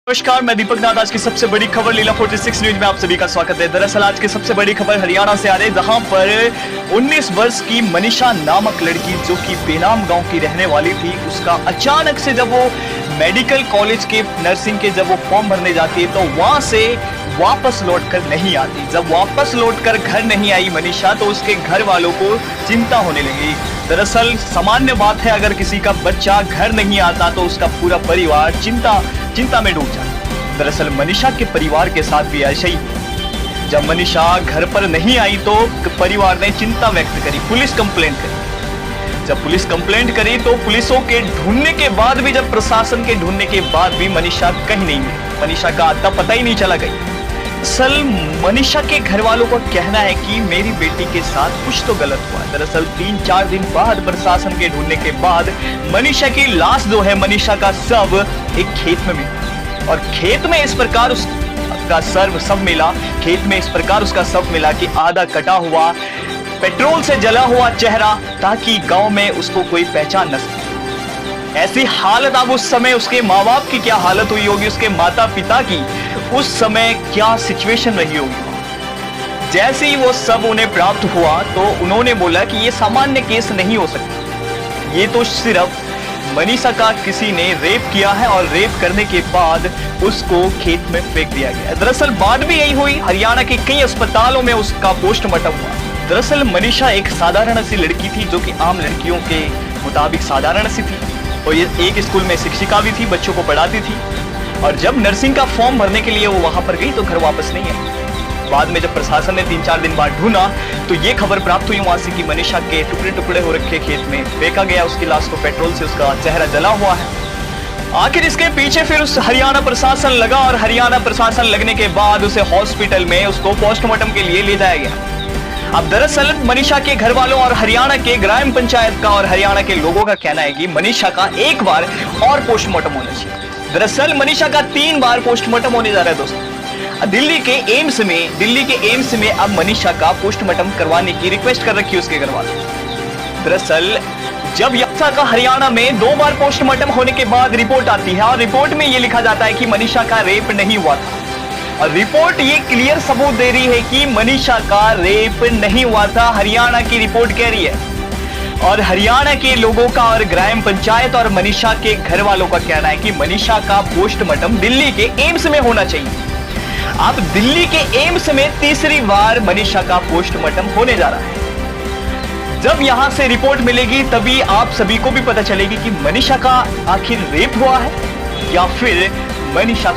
नमस्कार, मैं दीपक नाथ। आज की सबसे बड़ी खबर लीला 46 न्यूज में आप सभी का स्वागत है। दरअसल आज की सबसे बड़ी खबर हरियाणा से आ रही है, जहां पर 19 वर्ष की मनीषा नामक लड़की जो कि बेनाम गांव की रहने वाली थी, उसका अचानक से जब वो मेडिकल कॉलेज के नर्सिंग के जब वो फॉर्म भरने जाती है तो वहां से वापस लौटकर नहीं आती। जब वापस लौटकर घर नहीं आई मनीषा तो उसके घर वालों को चिंता होने लगी। दरअसल सामान्य बात है, अगर किसी का बच्चा घर नहीं आता तो उसका पूरा परिवार चिंता में डूब जाता। दरअसल मनीषा के परिवार के साथ भी ऐसा ही। जब मनीषा घर पर नहीं आई तो परिवार ने चिंता व्यक्त करी, पुलिस कंप्लेंट करी। जब पुलिस कंप्लेंट करी तो पुलिसों के ढूंढने के बाद भी, जब प्रशासन के ढूंढने के बाद भी मनीषा कहीं नहीं मिली। मनीषा का अता पता ही नहीं चला गई। दरअसल मनीषा के घर वालों का कहना है कि मेरी बेटी के साथ कुछ तो गलत हुआ। दरअसल 3-4 दिन बाद प्रशासन के ढूंढने के बाद मनीषा की लाश जो है, मनीषा का शव एक खेत में मिला। और खेत में इस प्रकार उसका शव मिला, खेत में इस प्रकार उसका शव मिला कि आधा कटा हुआ, पेट्रोल से जला हुआ चेहरा, ताकि गांव में उसको कोई पहचान न सके। ऐसी हालत, अब उस समय उसके माँ बाप की क्या हालत हुई होगी, उसके माता पिता की उस समय क्या सिचुएशन रही होगी। जैसे ही वो सब उन्हें प्राप्त हुआ तो उन्होंने बोला कि ये सामान्य केस नहीं हो सकता, ये तो सिर्फ मनीषा का किसी ने रेप किया है और रेप करने के बाद उसको खेत में फेंक दिया गया। दरअसल बात भी यही हुई। हरियाणा के कई अस्पतालों में उसका पोस्टमार्टम हुआ। दरअसल मनीषा एक साधारण सी लड़की थी, जो कि आम लड़कियों के मुताबिक साधारण सी थी, और ये एक स्कूल में शिक्षिका भी थी, बच्चों को पढ़ाती थी। और जब नर्सिंग का फॉर्म भरने के लिए वो वहां पर गई तो घर वापस नहीं आई। बाद में जब प्रशासन ने 3-4 दिन बाद ढूंढा तो ये खबर प्राप्त हुई वहां से कि मनीषा के टुकड़े टुकड़े हो रखे खेत में फेंका गया, उसकी लाश को पेट्रोल से उसका चेहरा जला हुआ है। आखिर इसके पीछे फिर उस हरियाणा प्रशासन लगा, और हरियाणा प्रशासन लगने के बाद उसे हॉस्पिटल में उसको पोस्टमार्टम के लिए ले जाया गया। अब दरअसल मनीषा के घर वालों और हरियाणा के ग्राम पंचायत का और हरियाणा के लोगों का कहना है कि मनीषा का एक बार और पोस्टमार्टम होना चाहिए। दरअसल मनीषा का 3 बार पोस्टमार्टम होने जा रहा है दोस्तों। दिल्ली के एम्स में अब मनीषा का पोस्टमार्टम करवाने की रिक्वेस्ट कर रखी है उसके घर वालों। दरअसल जब यक्षा का हरियाणा में 2 बार पोस्टमार्टम होने के बाद रिपोर्ट आती है, और रिपोर्ट में यह लिखा जाता है कि मनीषा का रेप नहीं हुआ था, और रिपोर्ट ये क्लियर सबूत दे रही है कि मनीषा का रेप नहीं हुआ था। हरियाणा की रिपोर्ट कह रही है, और हरियाणा के लोगों का और ग्राम पंचायत और मनीषा के घर वालों का कहना है कि मनीषा का पोस्टमार्टम दिल्ली के एम्स में होना चाहिए। अब दिल्ली के एम्स में तीसरी बार मनीषा का पोस्टमार्टम होने जा रहा है। जब यहां से रिपोर्ट मिलेगी तभी आप सभी को भी पता चलेगी कि मनीषा का आखिर रेप हुआ है या फिर मनीषा